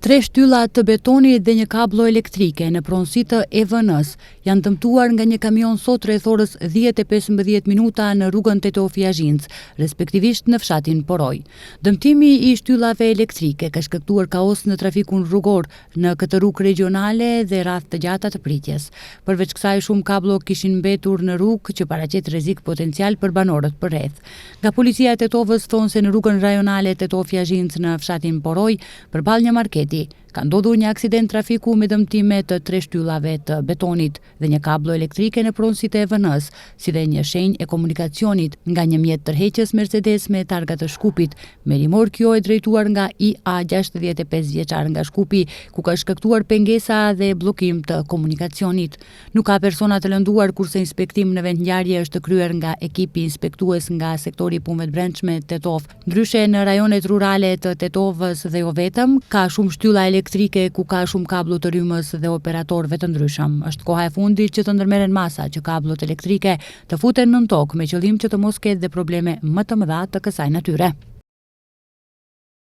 3 shtylla të betonit dhe një kablo elektrike në pronësi të EVN-s janë dëmtuar nga një kamion sot rreth orës 10:15 minuta në rrugën Tetofi-Azhinc, respektivisht në fshatin Poroj. Dëmtimi i shtyllave elektrike ka shkaktuar kaos në trafikun rrugor në këtë rrugë regionale dhe rreth të gjata të pritjes. Përveç kësaj, shumë kablo kishin mbetur në rrugë që paraqet rrezik potencial për banorët përreth. Nga policia e Tetovës thonë se në rrugën rajonale Tetofi-Azhinc në fshatin Poroj, përballë një marketi, ka ndodhur një aksident trafiku me dëmtime të 3 shtyllave të betonit dhe një kablo elektrike në pronësi të EVN-s, si dhe një shenjë e komunikacionit nga një mjet tërheqës Mercedes me targa të Shkupit. Me rimor kjo e drejtuar nga IA 65 vjeçar nga Shkupi, ku ka shkaktuar pengesa dhe bllokim të komunikacionit. Nuk ka persona të lënduar, kurse inspektim në vendngjarje është kryer nga ekipi inspektues nga sektori i punëve të brendshme Tetov. Ndryshe në rajonet rurale të Tetovës dhe jo vetëm, ka shumë shtylla elektrike ku ka shumë kablo të rrymës dhe operatorëve të ndryshëm. Është koha e fundit që të ndërmerren masa që kablot elektrike të futen nën tokë me qëllim që të mos ketë dhe probleme më të mëdha të kësaj natyre.